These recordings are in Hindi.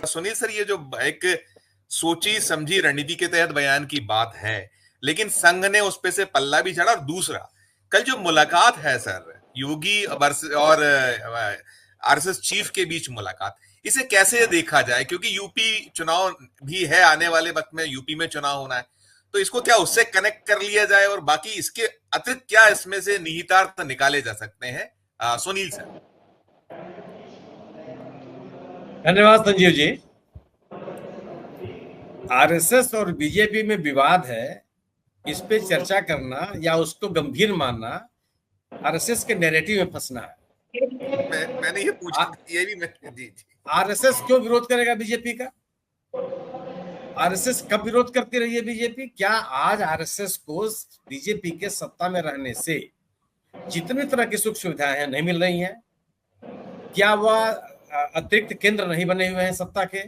सुनील सर, ये जो एक सोची समझी रणनीति के तहत बयान की बात है, लेकिन संघ ने उस पे से पल्ला भी चढ़ा। और दूसरा, कल जो मुलाकात है सर योगी और आरएसएस चीफ के बीच मुलाकात, इसे कैसे देखा जाए? क्योंकि यूपी चुनाव भी है, आने वाले वक्त में यूपी में चुनाव होना है, तो इसको क्या उससे कनेक्ट कर लिया जाए? और बाकी इसके अतिरिक्त क्या इसमें से निहितार्थ निकाले जा सकते हैं? सुनील सर। धन्यवाद संजीव जी। आरएसएस और बीजेपी में विवाद है, इस पे चर्चा करना या उसको गंभीर मानना आरएसएस के नैरेटिव में फंसना है। मैंने ये पूछा, ये भी मैं जी। आरएसएस क्यों विरोध करेगा बीजेपी का? आरएसएस कब विरोध करती रही है बीजेपी? क्या आज आरएसएस को बीजेपी के सत्ता में रहने से जितनी तरह की सुख सुविधाएं हैं नहीं मिल रही हैं? क्या वह अतिरिक्त केंद्र नहीं बने हुए हैं सत्ता के?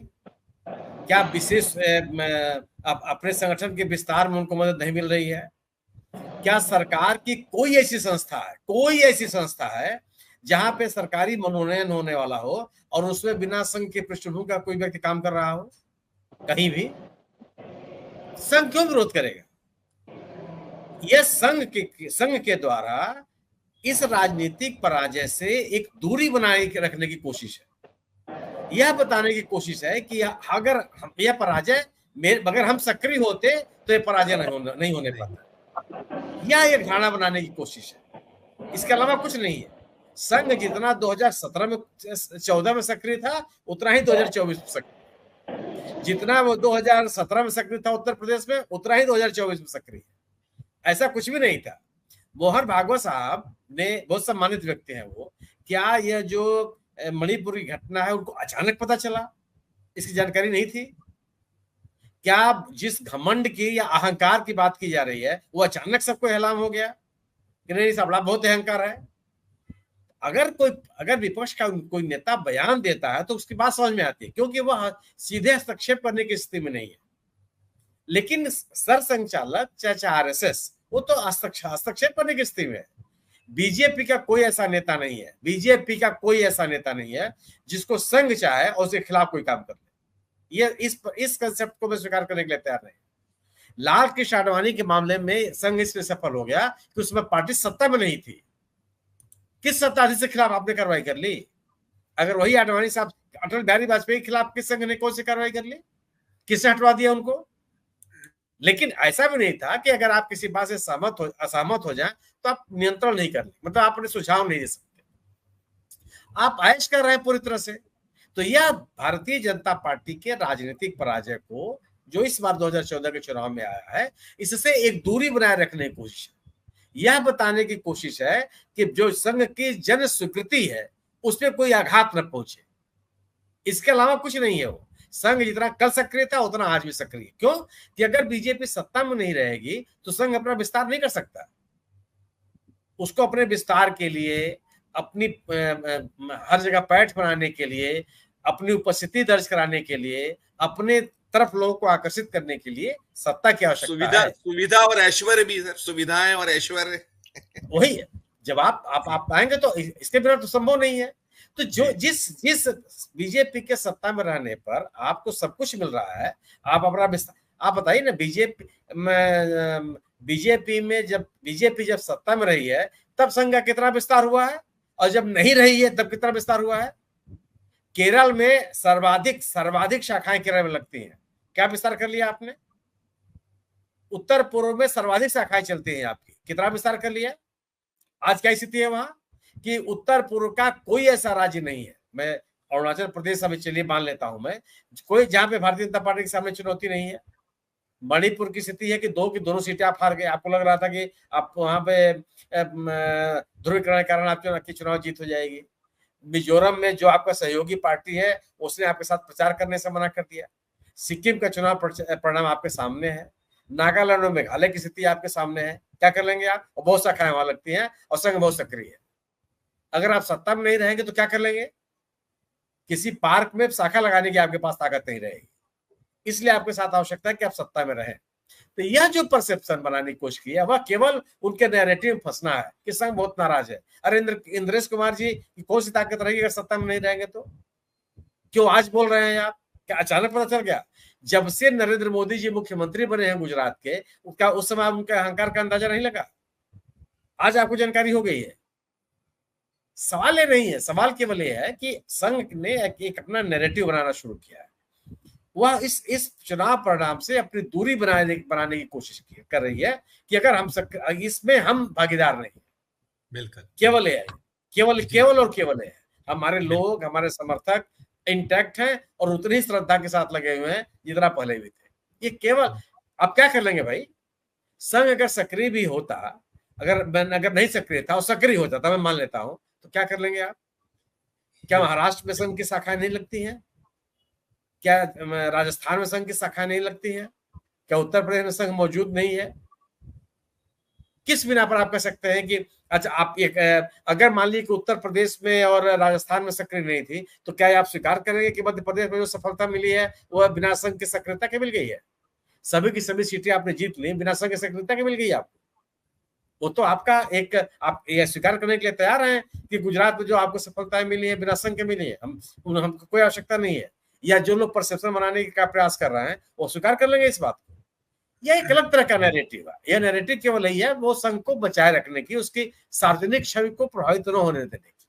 क्या विशेष अपने संगठन के विस्तार में उनको मदद नहीं मिल रही है? क्या सरकार की कोई ऐसी संस्था है जहां पे सरकारी मनोनयन होने वाला हो और उसमें बिना संघ के पृष्ठभूमि का कोई व्यक्ति काम कर रहा हो? कहीं भी। संघ क्यों विरोध करेगा? यह संघ के द्वारा इस राजनीतिक पराजय से एक दूरी बनाए रखने की कोशिश है। यह बताने की कोशिश है कि अगर यह पराजय अगर हम सक्रिय होते तो यह पराजय नहीं होने पाता। यह एक धारणा बनाने की कोशिश है, इसके अलावा कुछ नहीं है। संघ जितना 2014 में सक्रिय था उतना ही 2024 में सक्रिय, जितना वो 2017 में सक्रिय था उत्तर प्रदेश में उतना ही 2024 में सक्रिय। ऐसा कुछ भी नहीं था। मोहन भागवत साहब ने, बहुत सम्मानित व्यक्ति हैं वो, क्या यह जो मणिपुर की घटना है उनको अचानक पता चला? इसकी जानकारी नहीं थी क्या? जिस घमंड की या अहंकार की बात की जा रही है वो अचानक सबको एलान हो गया कि नहीं साहब बहुत अहंकार है। अगर विपक्ष का कोई नेता बयान देता है तो उसकी बात समझ में आती है, क्योंकि वह सीधे हस्तक्षेप करने की स्थिति में नहीं है। लेकिन सरसंघचालक चाहे आरएसएस, वो तो हस्तक्षेप करने की स्थिति में है। बीजेपी का कोई ऐसा नेता नहीं है, जिसको संघ चाहे और उसके खिलाफ कोई काम कर ले। ये इस कंसेप्ट को मैं स्वीकार करने के लिए तैयार नहीं। लाल कृष्ण आडवाणी के मामले में संघ इसमें सफल हो गया कि उसमें पार्टी सत्ता में नहीं थी। किस सत्ताधीश के खिलाफ आपने कार्रवाई कर ली? अगर वही आडवाणी साहब अटल बिहारी वाजपेयी के खिलाफ किस संघ ने कौन सी कार्रवाई कर ली? किसने हटवा दिया उनको? लेकिन ऐसा भी नहीं था कि अगर आप किसी बात से असहमत हो जाए तो आप नियंत्रण नहीं कर ले, मतलब आप अपने सुझाव नहीं दे सकते, आप ऐश कर रहे हैं पूरी तरह से। तो यह भारतीय जनता पार्टी के राजनीतिक पराजय को जो इस बार 2014 के चुनाव में आया है, इससे एक दूरी बनाए रखने की कोशिश है। यह बताने की कोशिश है कि जो संघ की जन स्वीकृति है उसमें कोई आघात न पहुंचे। इसके अलावा कुछ नहीं है। वो संघ जितना कल सक्रिय था उतना आज भी सक्रिय। क्यों? कि अगर बीजेपी सत्ता में नहीं रहेगी तो संघ अपना विस्तार नहीं कर सकता। उसको अपने विस्तार के लिए, अपनी हर जगह पैठ बनाने के लिए, अपनी उपस्थिति दर्ज कराने के लिए, अपने तरफ लोगों को आकर्षित करने के लिए सत्ता की आवश्यकता है। सुविधा और ऐश्वर्य भी सर, सुविधाएं और ऐश्वर्य वही है। जब आप पाएंगे तो इसके बिना तो संभव नहीं है। तो जो जिस बीजेपी के सत्ता में रहने पर आपको सब कुछ मिल रहा है, आप अपना विस्तार, आप बताइए ना, बीजेपी में जब बीजेपी सत्ता में रही है तब संघ का कितना विस्तार हुआ है, और जब नहीं रही है तब कितना विस्तार हुआ है। केरल में सर्वाधिक शाखाएं केरल में लगती हैं, क्या विस्तार कर लिया आपने? उत्तर पूर्व में सर्वाधिक शाखाएं चलती हैं आपकी, कितना विस्तार कर लिया? आज क्या स्थिति है वहां कि उत्तर पूर्व का कोई ऐसा राज्य नहीं है, मैं अरुणाचल प्रदेश अभी चलिए मान लेता हूं मैं, कोई जहां पे भारतीय जनता पार्टी के सामने चुनौती नहीं है। मणिपुर की स्थिति है कि दोनों सीटें आप हार गए। आपको लग रहा था कि आप वहां पे ध्रुवीकरण के कारण आपकी चुनाव जीत हो जाएगी। मिजोरम में जो आपका सहयोगी पार्टी है उसने आपके साथ प्रचार करने से मना कर दिया। सिक्किम का चुनाव परिणाम आपके सामने है। नागालैंड और मेघालय की स्थिति आपके सामने है। क्या कर लेंगे आप? और बहुत शाखाएं वहां लगती हैं और संघ बहुत सक्रिय है। अगर आप सत्ता में नहीं रहेंगे तो क्या कर लेंगे? किसी पार्क में शाखा लगाने की आपके पास ताकत नहीं रहेगी। इसलिए आपके साथ आवश्यकता है कि आप सत्ता में रहें। तो यह जो परसेप्शन बनाने की कोशिश की है वह केवल उनके नैरेटिव में फंसना है कि संघ बहुत नाराज है। अरे इंद्रेश कुमार जी की कौन सी ताकत रहेगी अगर सत्ता में नहीं रहेंगे तो? क्यों आज बोल रहे हैं आप? क्या अचानक पता चल गया? जब से नरेंद्र मोदी जी मुख्यमंत्री बने हैं गुजरात के, क्या उस समय उनके अहंकार का अंदाजा नहीं लगा? आज आपको जानकारी हो गई है। सवाल ये नहीं है, सवाल केवल ये है कि संघ ने एक अपना नैरेटिव बनाना शुरू किया है। वह इस चुनाव परिणाम से अपनी दूरी बनाने की कोशिश कर रही है कि अगर हम इसमें हम भागीदार नहीं। बिल्कुल, केवल है, केवल और केवल है, हमारे लोग, हमारे समर्थक इंटैक्ट हैं और उतनी ही श्रद्धा के साथ लगे हुए हैं जितना पहले भी थे। ये केवल, अब क्या कर लेंगे भाई? संघ अगर सक्रिय भी होता, अगर नहीं सक्रिय था और सक्रिय होता था, मैं मान लेता हूं, तो क्या कर लेंगे आप? क्या महाराष्ट्र में संघ की शाखाएं नहीं लगती हैं? क्या राजस्थान में संघ की शाखाएं नहीं लगती हैं? क्या उत्तर प्रदेश में संघ मौजूद नहीं है? किस बिना पर आप कह सकते हैं कि अच्छा, आप एक अगर मान लीजिए कि उत्तर प्रदेश में और राजस्थान में सक्रिय नहीं थी, तो क्या आप स्वीकार करेंगे कि मध्य प्रदेश में जो सफलता मिली है वह बिना संघ की सक्रियता के मिल गई है? सभी की सभी सीटें आपने जीत ली, बिना संघ की सक्रियता के मिल गई आपको? वो तो आपका एक, आप यह स्वीकार करने के लिए तैयार हैं कि गुजरात में जो आपको सफलताएं मिली है बिना संघ के मिली है, हमको कोई आवश्यकता नहीं है, या जो लोग परसेप्शन बनाने का प्रयास कर रहे हैं वो स्वीकार कर लेंगे इस बात को? यह एक अलग तरह का नैरेटिव है। यह नैरेटिव केवल यही है, वो संघ को बचाए रखने की, उसकी सार्वजनिक छवि को प्रभावित न होने देने की।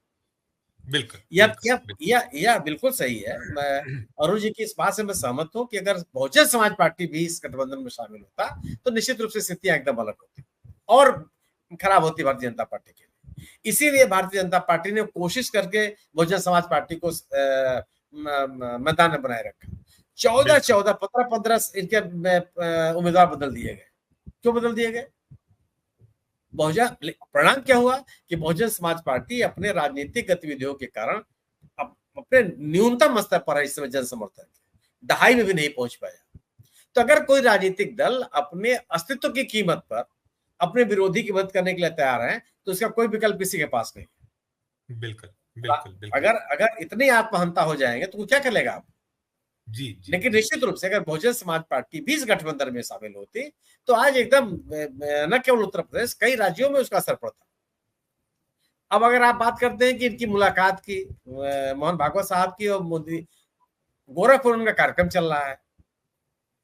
बिल्कुल, यह बिल्कुल सही है। मैं अरुण जी की इस बात से मैं सहमत हूं कि अगर बहुजन समाज पार्टी भी इस गठबंधन में शामिल होता तो निश्चित रूप से स्थितियां एकदम अलग होती और खराब होती भारतीय जनता पार्टी के लिए। इसीलिए भारतीय जनता पार्टी ने कोशिश करके बहुजन समाज पार्टी को मैदान में बनाए रखा। 14 15 इनके उम्मीदवार बदल दिए गए। क्यों बदल दिए गए? परिणाम क्या हुआ कि बहुजन समाज पार्टी अपने राजनीतिक गतिविधियों के कारण अपने न्यूनतम स्तर पर है इस समय जन समर्थन, 2.5 में भी नहीं पहुंच पाया। तो अगर कोई राजनीतिक दल अपने अस्तित्व की कीमत पर अपने विरोधी की मदद करने के लिए तैयार है तो इसका कोई विकल्प किसी के पास नहीं। बिल्कुल, बिल्कुल, बिल्कुल। अगर इतनी आत्महंता हो जाएंगे तो क्या कर लेगा आप? जी, लेकिन निश्चित रूप से अगर बहुजन समाज पार्टी भी इस गठबंधन में शामिल होती तो आज एकदम न केवल उत्तर प्रदेश, कई राज्यों में उसका असर पड़ता। अब अगर आप बात करते हैं कि इनकी मुलाकात की, मोहन भागवत साहब की और मोदी, गोरखपुर उनका कार्यक्रम चल रहा है,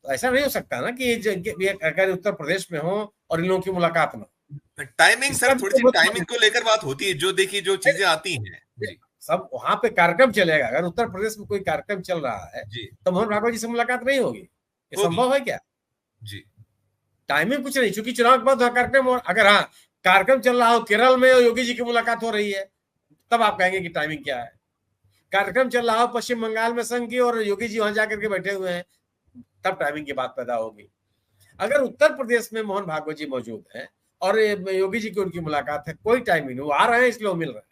तो ऐसा नहीं हो सकता ना कि अगर उत्तर प्रदेश में हो और इन लोगों की मुलाकात न हो। टाइमिंग सर, थोड़ी सी टाइमिंग को लेकर बात होती है, जो देखिए जो चीजें आती हैं जी, सब वहां पे कार्यक्रम चलेगा। अगर उत्तर प्रदेश में कोई कार्यक्रम चल रहा है तो मोहन भागवत जी से मुलाकात नहीं होगी? ये संभव है क्या? जी, टाइमिंग कुछ नहीं, चूंकि चुनाव के बाद कार्यक्रम, और अगर हाँ कार्यक्रम चल रहा हो केरल में और योगी जी की मुलाकात हो रही है तब आप कहेंगे कि टाइमिंग क्या है। कार्यक्रम चल रहा हो पश्चिम बंगाल में संघ की और योगी जी वहां जाकर के बैठे हुए हैं, तब टाइमिंग की बात पैदा होगी। अगर उत्तर प्रदेश में मोहन भागवत जी मौजूद हैं और योगी जी की उनकी मुलाकात है, कोई टाइमिंग नहीं, वो आ रहे हैं इसलिए वो मिल रहे हैं।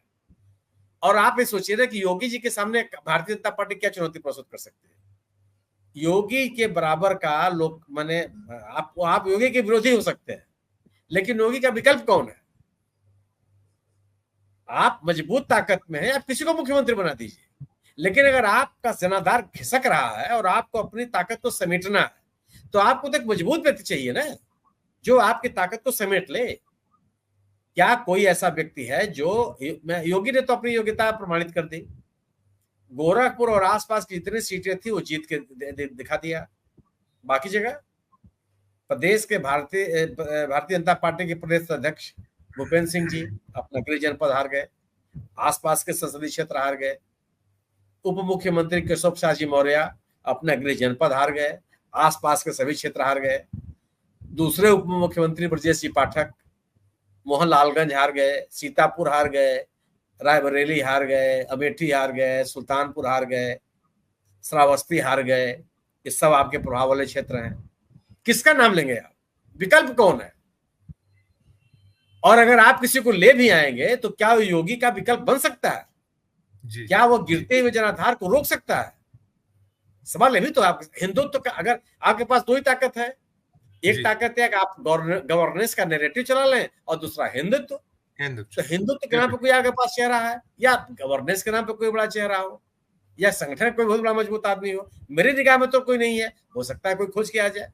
और आप ये सोचिए ना कि योगी जी के सामने भारतीय जनता पार्टी क्या चुनौती प्रस्तुत कर सकती है? योगी के बराबर का लोग, माने आप योगी के विरोधी हो सकते हैं, लेकिन योगी का विकल्प कौन है? आप मजबूत ताकत में हैं, आप किसी को मुख्यमंत्री बना दीजिए, लेकिन अगर आपका जनाधार खिसक रहा है और आपको अपनी ताकत को समेटना है तो आपको तो एक मजबूत व्यक्ति चाहिए ना, जो आपकी ताकत को समेट ले। क्या कोई ऐसा व्यक्ति है जो, योगी ने तो अपनी योग्यता प्रमाणित कर दी, गोरखपुर और आसपास की जितनी सीटें थी वो जीत के दिखा दिया। बाकी जगह प्रदेश के भारतीय जनता पार्टी के प्रदेश अध्यक्ष भूपेंद्र सिंह जी अपना गृह जनपद हार गए, आसपास के संसदीय क्षेत्र हार गए। उप मुख्यमंत्री केशव प्रसाद जी मौर्य अपना गृह जनपद हार गए, आसपास के सभी क्षेत्र हार गए। दूसरे उप मुख्यमंत्री ब्रजेश जी पाठक मोहनलालगंज हार गए, सीतापुर हार गए, रायबरेली हार गए, अमेठी हार गए, सुल्तानपुर हार गए, श्रावस्ती हार गए। ये सब आपके प्रभाव वाले क्षेत्र हैं। किसका नाम लेंगे आप? विकल्प कौन है? और अगर आप किसी को ले भी आएंगे तो क्या वो योगी का विकल्प बन सकता है? क्या वो गिरते हुए जनाधार को रोक सकता है? सवाल ये भी तो। आप हिंदुत्व का, अगर आपके पास दो ही ताकत है, एक ताकत है कि आप गवर्नेंस का नैरेटिव चला लें और दूसरा हिंदुत्व। तो हिंदुत्व के नाम पे कोई आपके पास चेहरा है, या गवर्नेंस के नाम पे कोई बड़ा चेहरा हो, या संगठन कोई बहुत बड़ा मजबूत आदमी हो, मेरी निगाह में तो कोई नहीं है। हो सकता है कोई खोज किया जाए।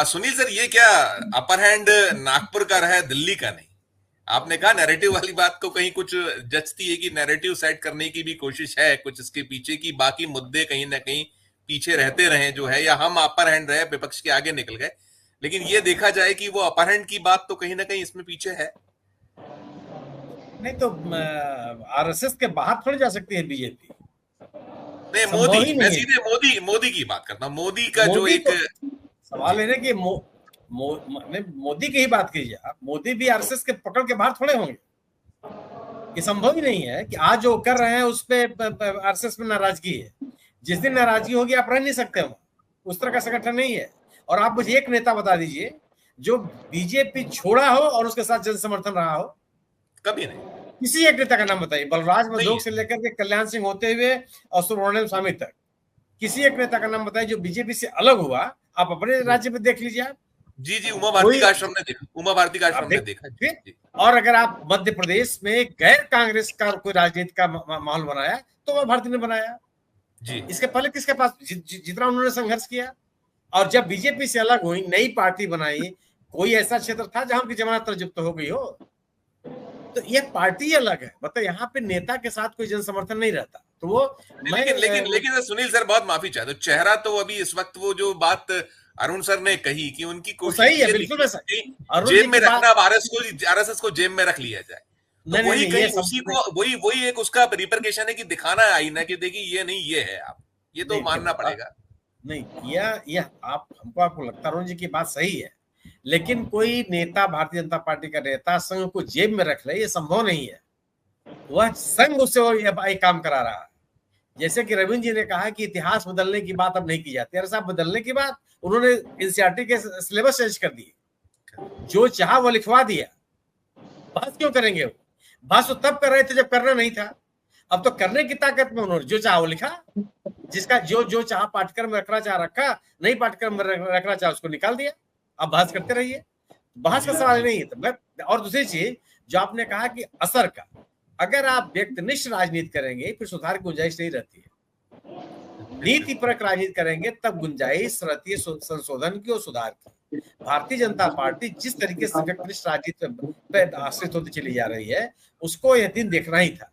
सुनील सर, ये क्या अपर हैंड नागपुर का रहा है, दिल्ली का नहीं? आपने कहा नैरेटिव वाली बात को कहीं कुछ जचती है कि नैरेटिव सेट करने की भी कोशिश है कुछ इसके पीछे की, बाकी मुद्दे कहीं ना कहीं पीछे रहते रहे जो है, या हम अपर हैंड रहे, विपक्ष के आगे निकल गए, लेकिन ये देखा जाए कि वो अपर हैंड की बात तो कहीं ना कहीं इसमें पीछे है। नहीं तो आरएसएस के बाहर थोड़ी जा सकती है बीजेपी, नहीं, संभव मोदी, ही मैं नहीं है। सीधे मोदी मोदी की बात करता हूँ, मोदी का जो मोदी एक। तो सवाल जी है ना कि मोदी की ही बात कीजिए आप, मोदी भी आरएसएस के पकड़ के बाहर थोड़े होंगे। ये संभव ही नहीं है कि आज जो कर रहे हैं उस पे आरएसएस में नाराजगी है, जिस दिन नाराजगी होगी आप रह नहीं सकते हो, उस तरह का संगठन नहीं है। और आप मुझे एक नेता बता दीजिए जो बीजेपी छोड़ा हो और उसके साथ जन समर्थन रहा हो, कभी नहीं। किसी एक नेता का नाम बताइए, बलराज नहीं मधोक है। से लेकर के कल्याण सिंह होते हुए और सुब्रमण्यम स्वामी तक, किसी एक नेता का नाम बताइए जो बीजेपी से अलग हुआ। आप अपने राज्य में देख लीजिए आप, जी जी, उमा भारती कोई का आश्रम ने देखा, उमा भारती का आप आश्रम ने देख देखा। जी फिर। जी और अगर आप मध्य प्रदेश में गैर कांग्रेस का कोई राजनीति का माहौल बनाया तो वह भारती ने बनाया। जी। इसके पहले किसके पास जितना उन्होंने संघर्ष किया। और जब बीजेपी से अलग हुई, नई पार्टी बनाई, कोई ऐसा क्षेत्र था जहां उनकी जमानत जब्त हो गई हो? तो ये पार्टी अलग है, मतलब यहाँ पे नेता के साथ कोई जन समर्थन नहीं रहता। तो वो मैं लेकिन लेकिन लेकिन सुनील सर, बहुत माफी चाहता हूँ, चेहरा तो अभी इस वक्त वो जो बात अरुण सर ने कही कि उनकी वो कोशिश सही है, ये बिल्कुल दिखी वैसा। कि अरुण जी जेब में की बात, रखना, अब आरएसएस को जेब में रख लिया जाए, तो नहीं नहीं वही नहीं, ये कहीं सब उसी नहीं, को, वही वही एक उसका रिपरकेशन है कि दिखाना है आईना कि देखिए ये नहीं, ये है। आप ये तो नहीं मानना देखो पड़ेगा। नहीं, यह आप हमको, आपको लगता है अरुण जी की बात सही है, लेकिन कोई नेता, भारतीय जनता पार्टी का नेता संघ को जेब में रख ले, ये संभव नहीं है। वह संघ उससे वो ये काम करा रहा है। जैसे कि रविंद्र जी ने कहा कि इतिहास बदलने की बात अब नहीं की जाती। अरे साहब, बदलने की बात, उन्होंने एनसीईआरटी के सिलेबस चेंज कर दिए, जो चाहा वो लिखवा दिया। बहस क्यों करेंगे? वो बहस तो तब कर रहे थे जब करना नहीं था, अब तो करने की ताकत में उन्होंने जो चाहा वो लिखा। जिसका जो जो चाहा पाठ्यक्रम में रखना चाह रखा, नहीं पाठ्यक्रम में रखना चाह उसको निकाल दिया। अब बहस करते रहिए, बहस का सवाल नहीं है। तो मैं, और दूसरी चीज जो आपने कहा कि असर का, अगर आप व्यक्तिनिष्ठ राजनीति करेंगे फिर सुधार की गुंजाइश नहीं रहती है। नीति परक राजनीति करेंगे तब गुंजाइश रहती है संशोधन की और सुधार की। भारतीय जनता पार्टी जिस तरीके से व्यक्तिनिष्ठ राजनीति पे आश्रित होती चली जा रही है, उसको यह दिन देखना ही था।